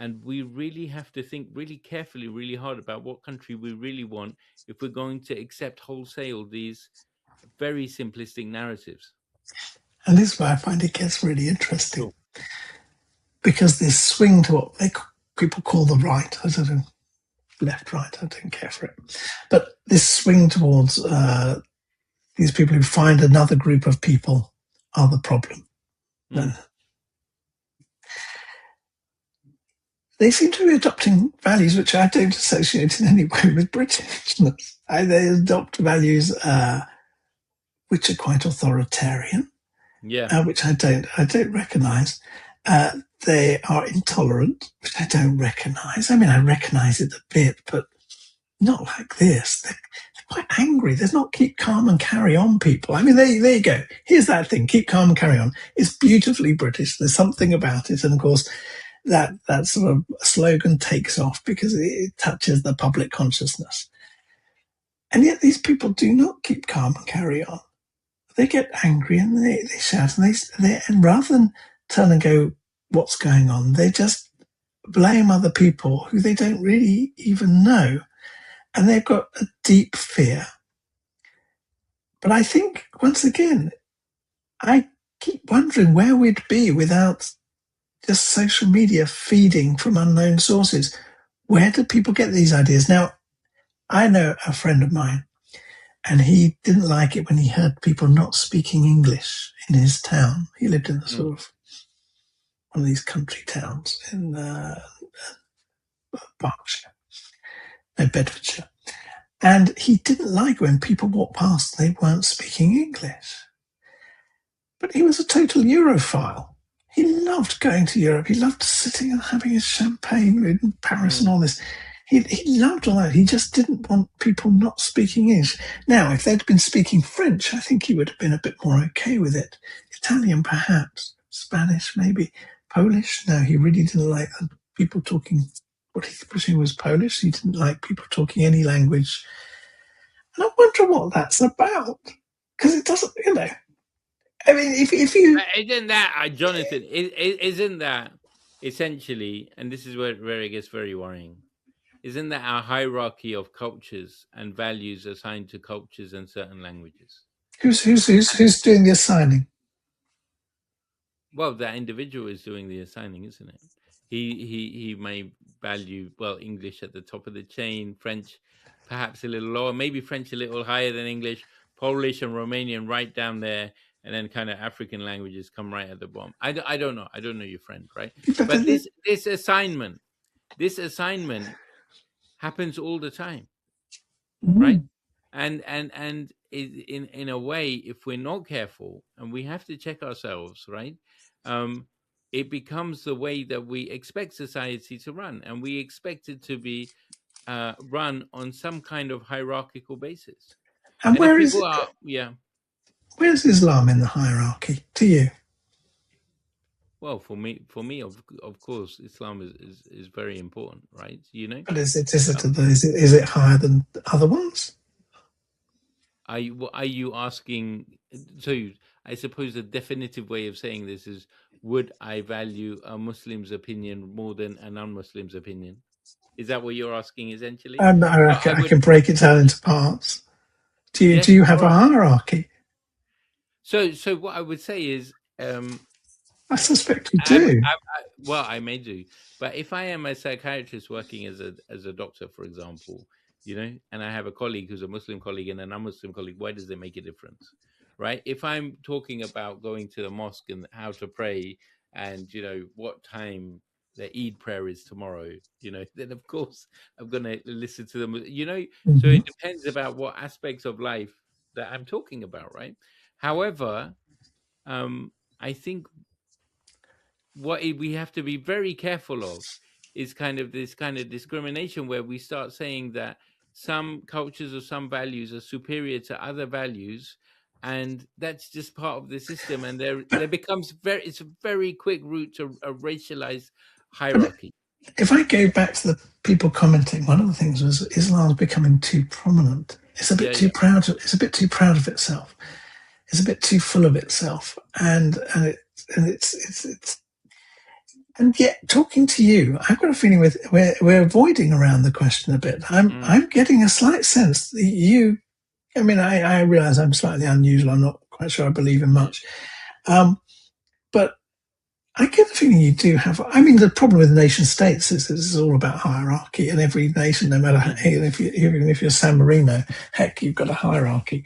[SPEAKER 2] and we really have to think really carefully, really hard about what country we really want if we're going to accept wholesale these very simplistic narratives.
[SPEAKER 1] And this is where I find it gets really interesting
[SPEAKER 2] Sure.
[SPEAKER 1] because this swing to what people call the right, I don't know, left, right, I don't care for it, but this swing towards these people who find another group of people are the problem.
[SPEAKER 2] Mm.
[SPEAKER 1] They seem to be adopting values which I don't associate in any way with Britishness. They adopt values which are quite authoritarian,
[SPEAKER 2] Yeah.
[SPEAKER 1] which I don't recognise. They are intolerant, which I don't recognise. I mean, I recognise it a bit, but not like this. They're quite angry. There's not keep calm and carry on people. I mean, there you go. Here's that thing, keep calm and carry on. It's beautifully British. There's something about it. And of course, that sort of slogan takes off because it touches the public consciousness. And yet these people do not keep calm and carry on. They get angry and they shout and rather than turn and go, what's going on? They just blame other people who they don't really even know. And they've got a deep fear. But I think, once again, I keep wondering where we'd be without just social media feeding from unknown sources. Where do people get these ideas? Now, I know a friend of mine, and he didn't like it when he heard people not speaking English in his town. He lived in sort of one of these country towns in Berkshire, no, Bedfordshire. And he didn't like when people walked past and they weren't speaking English. But he was a total Europhile. He loved going to Europe. He loved sitting and having his champagne in Paris and all this. He loved all that. He just didn't want people not speaking English. Now, if they'd been speaking French, I think he would have been a bit more okay with it. Italian, perhaps. Spanish, maybe. Polish? No, he really didn't like people talking what he presumed was Polish. He didn't like people talking any language. And I wonder what that's about. Because it doesn't, I mean, if you...
[SPEAKER 2] Isn't that, Jonathan, isn't that essentially, and this is where it gets very worrying, isn't that our hierarchy of cultures and values assigned to cultures and certain languages?
[SPEAKER 1] Who's doing the assigning?
[SPEAKER 2] Well, that individual is doing the assigning, isn't it? He may value, well, English at the top of the chain, French perhaps a little lower, maybe French a little higher than English, Polish and Romanian right down there, and then kind of African languages come right at the bottom. I don't know. I don't know your friend, right? But this assignment happens all the time, right? And in a way, if we're not careful, and we have to check ourselves, right? It becomes the way that we expect society to run, and we expect it to be run on some kind of hierarchical basis.
[SPEAKER 1] And
[SPEAKER 2] And if
[SPEAKER 1] where is
[SPEAKER 2] people
[SPEAKER 1] it?
[SPEAKER 2] are, yeah,
[SPEAKER 1] Where's Islam in the hierarchy to you?
[SPEAKER 2] well, for me, of course, Islam is very important, right?
[SPEAKER 1] But is
[SPEAKER 2] Um,
[SPEAKER 1] it higher than other ones?
[SPEAKER 2] are you asking? So I suppose the definitive way of saying this is, would I value a Muslim's opinion more than a non-Muslim's opinion? Is that what you're asking essentially?
[SPEAKER 1] And
[SPEAKER 2] So I
[SPEAKER 1] I
[SPEAKER 2] would,
[SPEAKER 1] can break it down into parts. Do
[SPEAKER 2] yes,
[SPEAKER 1] you
[SPEAKER 2] all
[SPEAKER 1] have a
[SPEAKER 2] right.
[SPEAKER 1] hierarchy?
[SPEAKER 2] So what I would say is,
[SPEAKER 1] I suspect you
[SPEAKER 2] I'm,
[SPEAKER 1] do.
[SPEAKER 2] well, I may do, but if I am a psychiatrist working as a doctor, for example, and I have a colleague who's a Muslim colleague and a non-Muslim colleague, why does it make a difference, right? If I'm talking about going to the mosque and how to pray, and what time the Eid prayer is tomorrow, then of course I'm going to listen to them. So
[SPEAKER 1] Mm-hmm.
[SPEAKER 2] it depends about what aspects of life that I'm talking about, right? However, I think what we have to be very careful of is kind of this kind of discrimination where we start saying that some cultures or some values are superior to other values, and that's just part of the system, and there
[SPEAKER 1] But,
[SPEAKER 2] becomes it's a very quick route to a racialized
[SPEAKER 1] but
[SPEAKER 2] hierarchy.
[SPEAKER 1] if I go back to the people commenting, one of the things was Islam's becoming too prominent. It's a bit
[SPEAKER 2] Yeah,
[SPEAKER 1] too
[SPEAKER 2] yeah.
[SPEAKER 1] proud. It's a bit too proud of itself. It's a bit too full of itself, and and yet talking to you, I've got a feeling with we're avoiding around the question a bit.
[SPEAKER 2] Mm,
[SPEAKER 1] I'm getting a slight sense that you. I mean, I realise I'm slightly unusual. I'm not quite sure I believe in much, but I get the feeling you do have. I mean, the problem with nation states is this is all about hierarchy, and every nation, no matter how,
[SPEAKER 2] mhm.
[SPEAKER 1] even if you're San Marino, heck, you've got a hierarchy.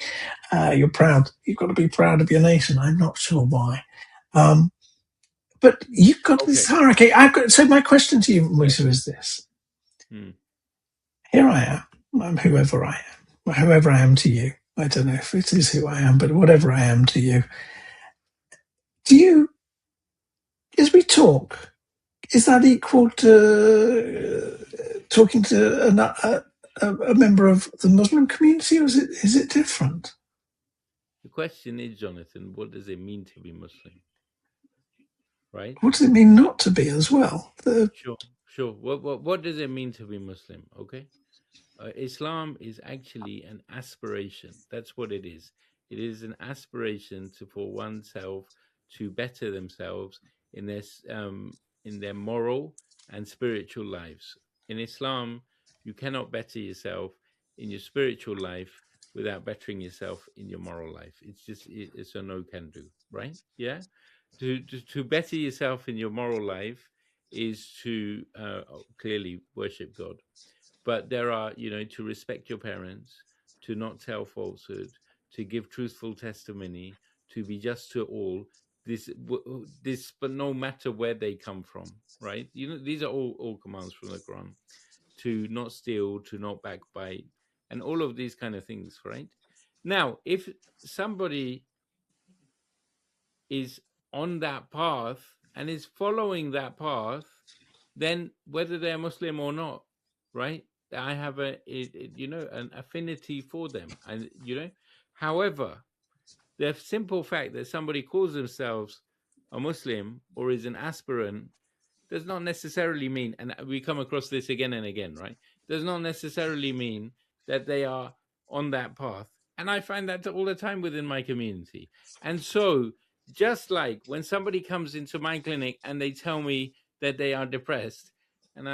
[SPEAKER 1] You're proud. You've got to be proud of your nation. I'm not sure why. Um, but you've got this
[SPEAKER 2] Okay.
[SPEAKER 1] hierarchy. So my question to you,
[SPEAKER 2] Yeah.
[SPEAKER 1] Musa, is this:
[SPEAKER 2] Mm.
[SPEAKER 1] here I am. I'm whoever I am. Whoever I am to you. I don't know if it is who I am, but whatever I am to you. Do you, as we talk, is that equal to talking to a member of the Muslim community, or is it different?
[SPEAKER 2] The question is, Jonathan, what does it mean to be Muslim, right?
[SPEAKER 1] What does it mean not to be as well?
[SPEAKER 2] Sure, sure. What does it mean to be Muslim? Okay. Islam is actually an aspiration. That's what it is. It is an aspiration for oneself to better themselves in in their moral and spiritual lives. In Islam, you cannot better yourself in your spiritual life without bettering yourself in your moral life. It's a no can do, right? Yeah. To better yourself in your moral life is to clearly worship God, but there are, to respect your parents, to not tell falsehood, to give truthful testimony, to be just to all. This, but no matter where they come from, right? These are all commands from the Quran. To not steal, to not backbite, and all of these kind of things, right? Now, if somebody is on that path and is following that path, then whether they're Muslim or not, right? I have an affinity for them, and However, the simple fact that somebody calls themselves a Muslim or is an aspirant does not necessarily mean, and we come across this again and again, right? Does not necessarily mean that they are on that path. And I find that all the time within my community. And so, just like when somebody comes into my clinic and they tell me that they are depressed, and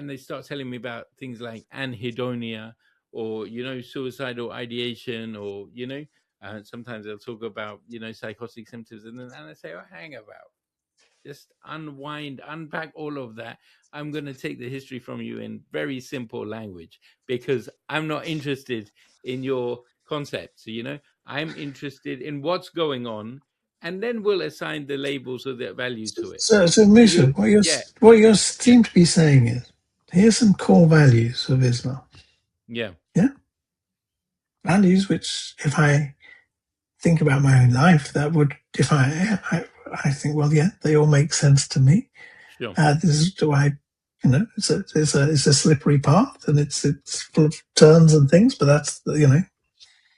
[SPEAKER 2] they start telling me about things like anhedonia, or suicidal ideation, or sometimes they'll talk about psychotic symptoms, and I say, oh, hang about, just unwind, unpack all of that. I'm going to take the history from you in very simple language, because I'm not interested in your concepts. I'm interested in what's going on, and then we'll assign the labels of the value to it.
[SPEAKER 1] So
[SPEAKER 2] So
[SPEAKER 1] Musa,
[SPEAKER 2] you, yeah,
[SPEAKER 1] what you
[SPEAKER 2] yeah,
[SPEAKER 1] seem to be saying is, here's some core values of Islam.
[SPEAKER 2] yeah,
[SPEAKER 1] Yeah, values which, if I think about my own life, that would, if I think, well, yeah, they all make sense to me.
[SPEAKER 2] sure,
[SPEAKER 1] This is why, it's a slippery path, and it's full of turns and things, but that's,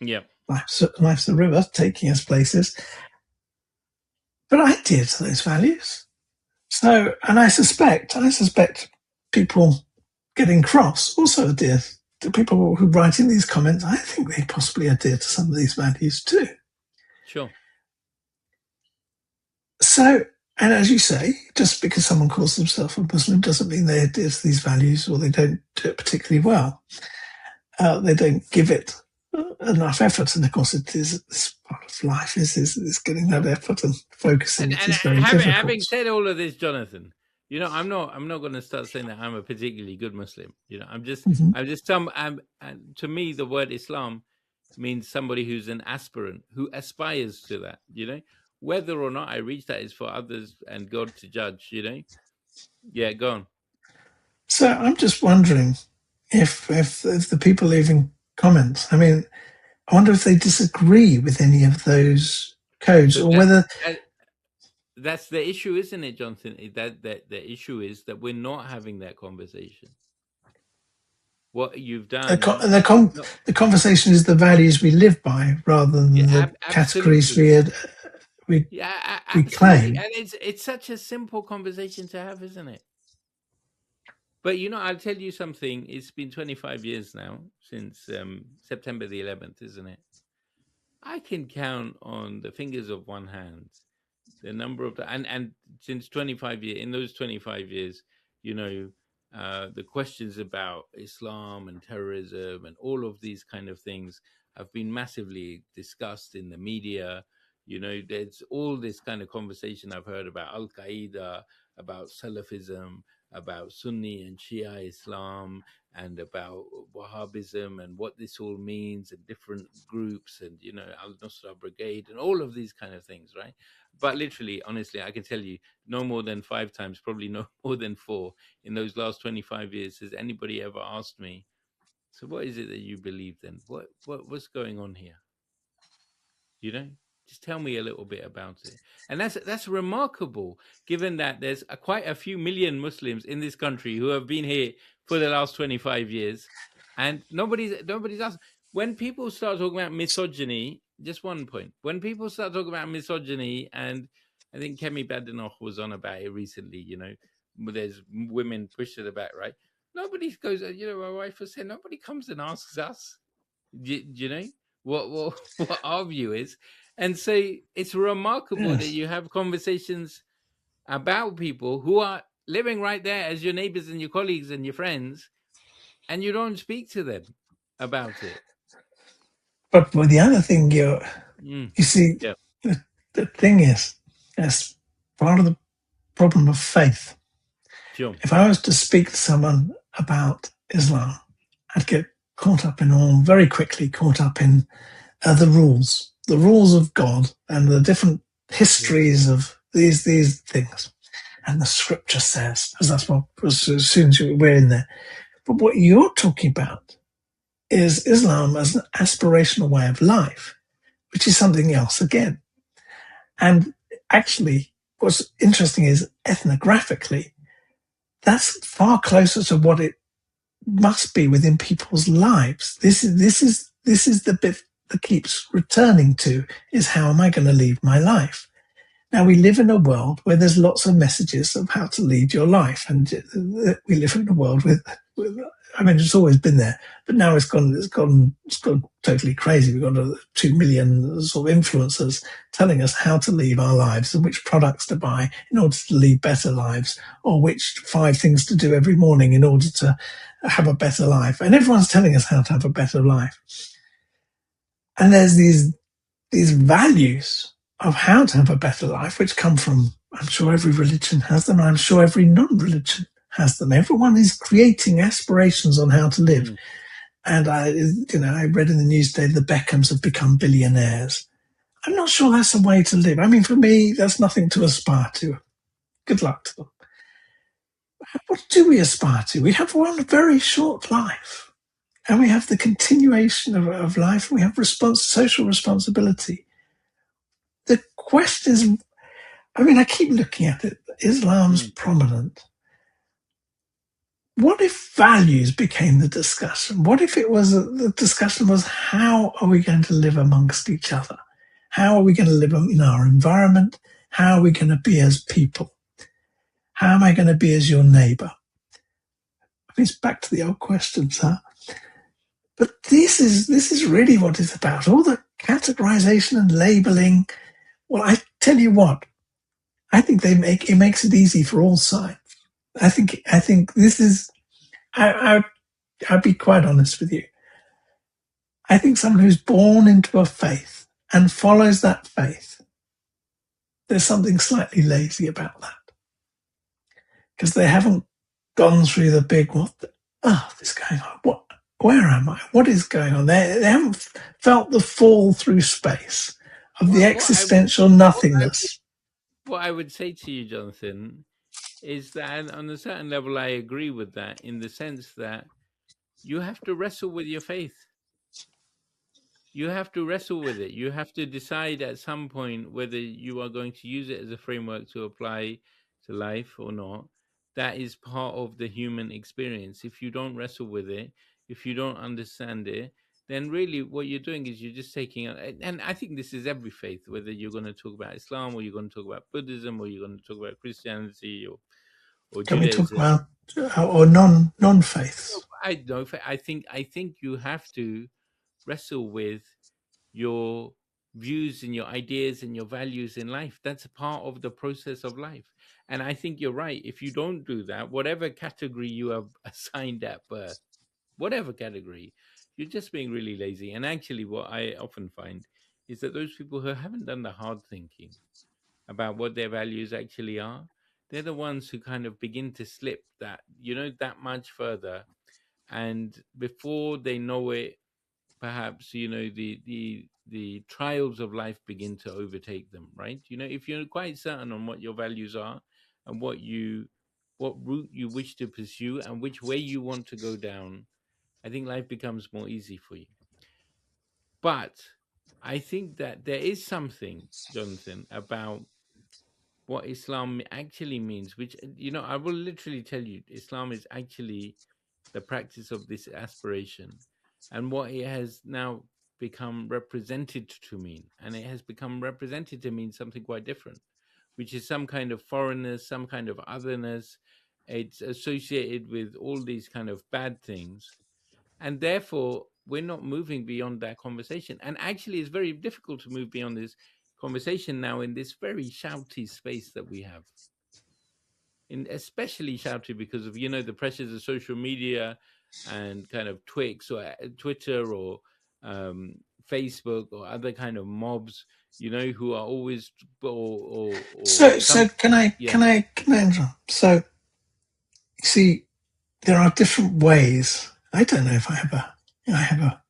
[SPEAKER 2] yeah,
[SPEAKER 1] life's a river taking us places. But I adhere to those values. So, and I suspect people getting cross also adhere to people who write in these comments. I think they possibly adhere to some of these values too.
[SPEAKER 2] sure.
[SPEAKER 1] So, and as you say, just because someone calls themselves a Muslim doesn't mean they adhere to these values or they don't do it particularly well. They don't give it enough effort, and of course, it is this part of life is getting that effort and focusing. It
[SPEAKER 2] And
[SPEAKER 1] is very
[SPEAKER 2] having
[SPEAKER 1] difficult.
[SPEAKER 2] said all of this, Jonathan, I'm not going to start saying that I'm a particularly good Muslim.
[SPEAKER 1] Mm-hmm.
[SPEAKER 2] And to me, the word Islam means somebody who's an aspirant, who aspires to that. Whether or not I reach that is for others and God to judge. Yeah, go on.
[SPEAKER 1] So I'm just wondering if the people leaving comments, I mean, I wonder if they disagree with any of those codes, or whether
[SPEAKER 2] that's the issue, isn't it, Jonathan? That the issue is that we're not having that conversation. What you've done,
[SPEAKER 1] the conversation is the values we live by rather than the categories we
[SPEAKER 2] absolutely.
[SPEAKER 1] claim.
[SPEAKER 2] And it's such a simple conversation to have, isn't it? But I'll tell you something. It's been 25 years now since September the 11th, isn't it? I can count on the fingers of one hand the number of and since 25 years, in those 25 years, the questions about Islam and terrorism and all of these kind of things have been massively discussed in the media. There's all this kind of conversation I've heard about Al Qaeda, about Salafism, about Sunni and Shia Islam, and about Wahhabism and what this all means, and different groups, and Al Nusra Brigade, and all of these kind of things, right? But literally, honestly, I can tell you, no more than 5 times, probably no more than 4, in those last 25 years, has anybody ever asked me, so what is it that you believe then? What's going on here? Just tell me a little bit about it. And that's remarkable, given that there's quite a few million Muslims in this country who have been here for the last 25 years, and nobody's asked. When people start talking about misogyny, just one point. When people start talking about misogyny, and I think Kemi Badenoch was on about it recently, there's women pushed to the back, right? Nobody goes, my wife was saying, nobody comes and asks us, what our view is. And so it's remarkable that you have conversations about people who are living right there as your neighbors and your colleagues and your friends, and you don't speak to them about it.
[SPEAKER 1] But the other thing you see,
[SPEAKER 2] yeah.
[SPEAKER 1] the thing is, that's part of the problem of faith.
[SPEAKER 2] Sure.
[SPEAKER 1] If I was to speak to someone about Islam, I'd get very quickly caught up in the rules of God and the different histories of these things. And the scripture says, as that's what, as soon as we're in there. But what you're talking about is Islam as an aspirational way of life, which is something else again. And actually, what's interesting is ethnographically, that's far closer to what it must be within people's lives. This is the bit that keeps returning to, is how am I going to lead my life? Now, we live in a world where there's lots of messages of how to lead your life, and we live in a world with I mean, it's always been there, but now it's gone totally crazy. We've got 2 million sort of influencers telling us how to live our lives and which products to buy in order to lead better lives, or which 5 things to do every morning in order to have a better life. And everyone's telling us how to have a better life. And there's these values of how to have a better life, which come from, I'm sure every religion has them, and I'm sure every non-religion has them. Everyone is creating aspirations on how to live. And I read in the news today the Beckhams have become billionaires. I'm not sure that's a way to live. I mean, for me, that's nothing to aspire to. Good luck to them. What do we aspire to? We have one very short life, and we have the continuation of life. We have social responsibility. The question is, I mean, I keep looking at it. Islam's prominent. What if values became the discussion? What if the discussion was, how are we going to live amongst each other? How are we going to live in our environment? How are we going to be as people? How am I going to be as your neighbor? I mean, it's back to the old questions, huh? But this is really what it's about. All the categorization and labeling. Well, I tell you what, I think it makes it easy for all sides. I think this is. I'll be quite honest with you. I think someone who's born into a faith and follows that faith, there's something slightly lazy about that, because they haven't gone through the big this going on. Where am I? What is going on? They haven't felt the fall through space of the existential nothingness.
[SPEAKER 2] What I would say to you, Jonathan, is that on a certain level, I agree with that, in the sense that you have to wrestle with your faith. You have to wrestle with it. You have to decide at some point whether you are going to use it as a framework to apply to life or not. That is part of the human experience. If you don't wrestle with it, if you don't understand it, then really what you're doing is you're just taking, and I think this is every faith, whether you're going to talk about Islam or you're going to talk about Buddhism or you're going to talk about Christianity or
[SPEAKER 1] Can we talk
[SPEAKER 2] Judaism.
[SPEAKER 1] about or non-faiths?
[SPEAKER 2] I know. I think you have to wrestle with your views and your ideas and your values in life. That's a part of the process of life. And I think you're right. If you don't do that, whatever category you have assigned at birth, whatever category, you're just being really lazy. And actually, what I often find is that those people who haven't done the hard thinking about what their values actually are, they're the ones who kind of begin to slip that, that much further. And before they know it, perhaps the trials of life begin to overtake them, right? If you're quite certain on what your values are and what route you wish to pursue and which way you want to go down, I think life becomes more easy for you. But I think that there is something, Jonathan, about what Islam actually means, which, I will literally tell you, Islam is actually the practice of this aspiration, and what it has now become represented to mean. And it has become represented to mean something quite different, which is some kind of foreignness, some kind of otherness. It's associated with all these kind of bad things. And therefore, we're not moving beyond that conversation. And actually, it's very difficult to move beyond this conversation now in this very shouty space that we have. Especially shouty because of the pressures of social media and kind of Twitter or Facebook or other kind of mobs, who are always
[SPEAKER 1] So can I interrupt? So you see, there are different ways. I don't know if I have a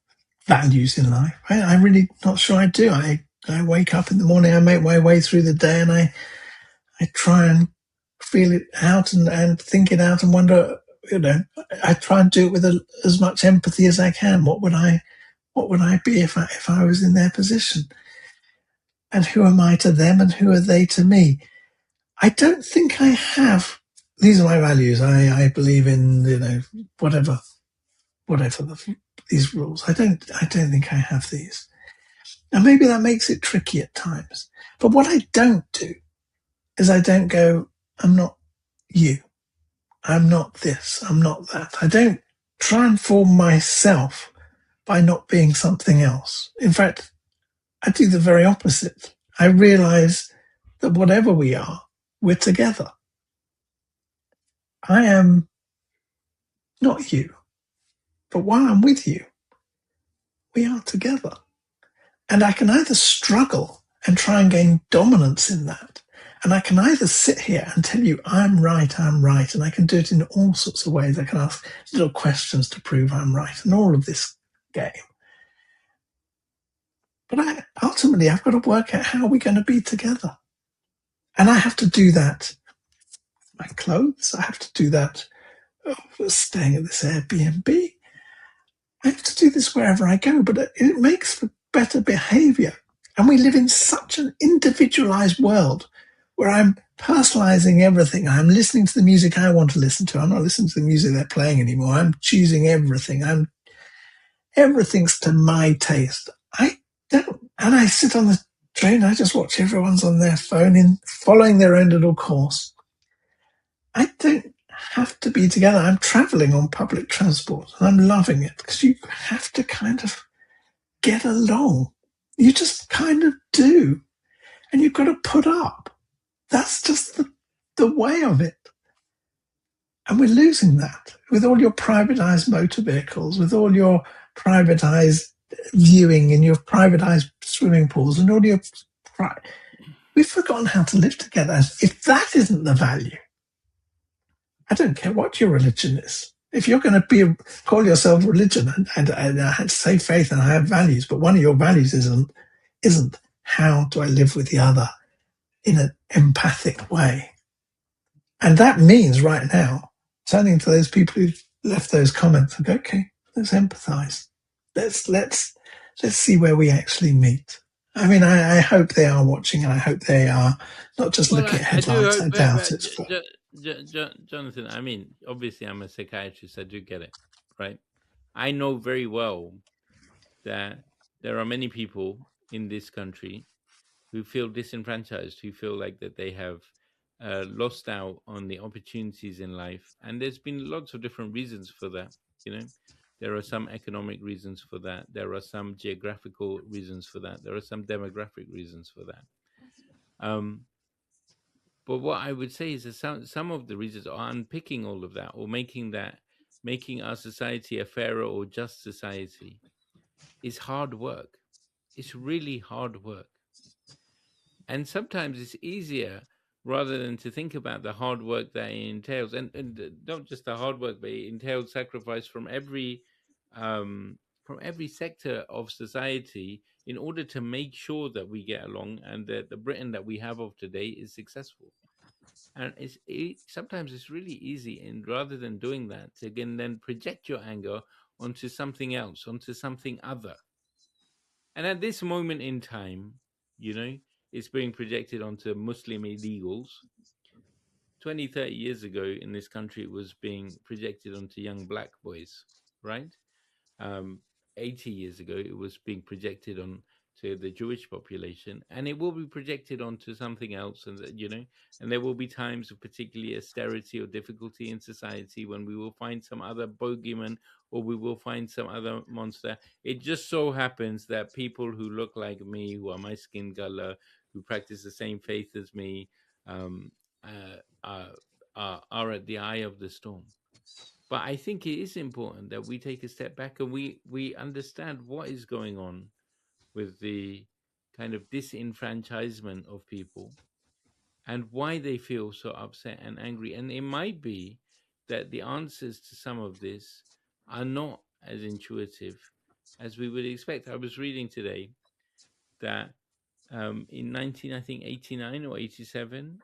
[SPEAKER 1] values in life. I'm really not sure I do. I wake up in the morning, I make my way through the day, and I try and feel it out and think it out and wonder, I try and do it with as much empathy as I can. What would I be if I was in their position? And who am I to them and who are they to me? I don't think I have. These are my values. I believe in, whatever these rules. I don't think I have these. Now maybe that makes it tricky at times. But what I don't do is I don't go, I'm not you. I'm not this. I'm not that. I don't try and form myself by not being something else. In fact, I do the very opposite. I realize that whatever we are, we're together. I am not you, but while I'm with you, we are together. And I can either struggle and try and gain dominance in that, and I can either sit here and tell you I'm right, and I can do it in all sorts of ways. I can ask little questions to prove I'm right and all of this game. But ultimately, I've got to work out how we're going to be together. And I have to do that with my clothes. I have to do that for staying at this Airbnb. I have to do this wherever I go, but it makes for better behavior. And we live in such an individualized world where I'm personalizing everything. I'm listening to the music I want to listen to. I'm not listening to the music they're playing anymore. I'm choosing everything. Everything's to my taste. I don't. And I sit on the train. I just watch everyone's on their phone following their own little course. I don't have to be together. I'm traveling on public transport and I'm loving it because you have to kind of get along. You just kind of do. And you've got to put up. That's just the way of it. And we're losing that with all your privatized motor vehicles, with all your privatized viewing and your privatized swimming pools and all your. We've forgotten how to live together. If that isn't the value, I don't care what your religion is. If you're going to call yourself religion and say faith and I have values, but one of your values isn't how do I live with the other in an empathic way. And that means right now turning to those people who left those comments and go, okay, let's empathize. Let's see where we actually meet. I mean, I hope they are watching, and I hope they are not just
[SPEAKER 2] Well,
[SPEAKER 1] looking at
[SPEAKER 2] I do
[SPEAKER 1] headlines.
[SPEAKER 2] hope,
[SPEAKER 1] I doubt it. But
[SPEAKER 2] Jonathan. I mean, obviously, I'm a psychiatrist. I do get it, right? I know very well that there are many people in this country who feel disenfranchised, who feel like that they have lost out on the opportunities in life, and there's been lots of different reasons for that. You know, there are some economic reasons for that. There are some geographical reasons for that. There are some demographic reasons for that. Um, but what I would say is that some of the reasons are unpicking all of that, or making our society a fairer or just society is hard work. It's really hard work. And sometimes it's easier rather than to think about the hard work that it entails, and not just the hard work, but it entails sacrifice from every sector of society in order to make sure that we get along and that the Britain that we have of today is successful. And sometimes it's really easy, and rather than doing that, to again then project your anger onto something else, onto something other. And at this moment in time, you know, it's being projected onto Muslim illegals. 20, 30 years ago in this country, it was being projected onto young black boys, right? um, 80 years ago, it was being projected on to the Jewish population, and it will be projected onto something else. And and there will be times of particularly austerity or difficulty in society when we will find some other bogeyman, or we will find some other monster. It just so happens that people who look like me, who are my skin color, who practice the same faith as me, um, uh, uh, are at the eye of the storm. But I think it is important that we take a step back and we understand what is going on with the kind of disenfranchisement of people and why they feel so upset and angry. And it might be that the answers to some of this are not as intuitive as we would expect. I was reading today that in 19, I think 89 or 87,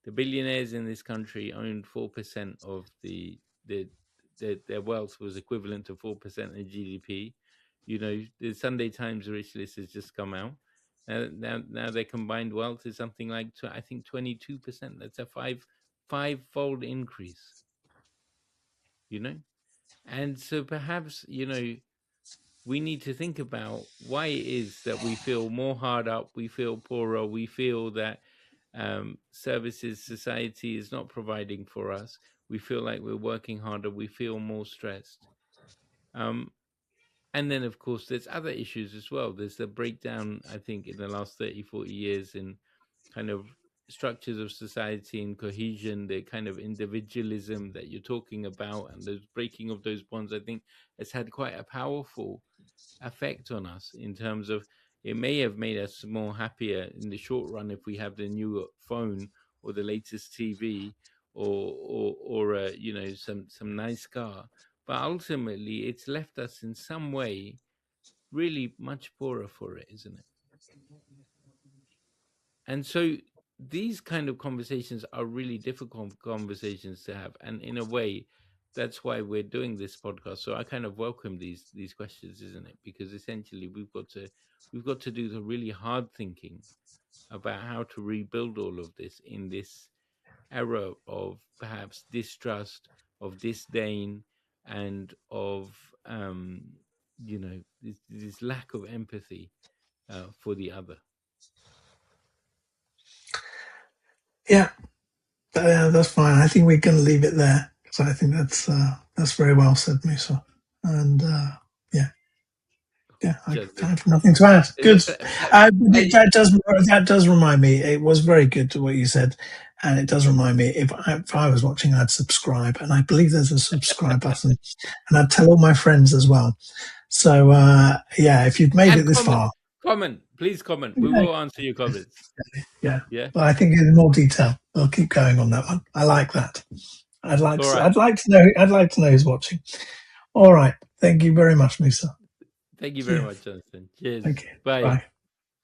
[SPEAKER 2] the billionaires in this country owned 4% of the their wealth was equivalent to 4% of GDP. The Sunday Times rich list has just come out. Now their combined wealth is something like I think 22%. That's a five-fold increase. You know, and so perhaps we need to think about why it is that we feel more hard up, we feel poorer, we feel that services society is not providing for us. We feel like we're working harder, we feel more stressed. Um, and then, of course, there's other issues as well. There's the breakdown, I think, in the last 30, 40 years in kind of structures of society and cohesion, the kind of individualism that you're talking about, and the breaking of those bonds, I think, has had quite a powerful effect on us in terms of it may have made us more happier in the short run if we have the new phone or the latest TV or some nice car, but ultimately it's left us in some way really much poorer for it, isn't it? And so these kind of conversations are really difficult conversations to have, and in a way that's why we're doing this podcast. So I kind of welcome these questions, isn't it? Because essentially we've got to do the really hard thinking about how to rebuild all of this in this era of perhaps distrust, of disdain, and of this lack of empathy for the other.
[SPEAKER 1] yeah, that's fine. I think we're going to leave it there because I think that's very well said, Musa. And yeah. Yeah, I have nothing to add. Good. That does remind me. It was very good to what you said, and it does remind me. If I was watching, I'd subscribe, and I believe there's a subscribe button, and I'd tell all my friends as well. So yeah, if you've made it this far,
[SPEAKER 2] please comment. We will answer your comments.
[SPEAKER 1] Yeah. But I think in more detail. I'll keep going on that one. I like that. I'd like to know. I'd like to know who's watching. All right. Thank you very much, Musa.
[SPEAKER 2] Thank you very much, Jonathan. Cheers.
[SPEAKER 1] Thank you.
[SPEAKER 2] Bye.
[SPEAKER 1] Bye.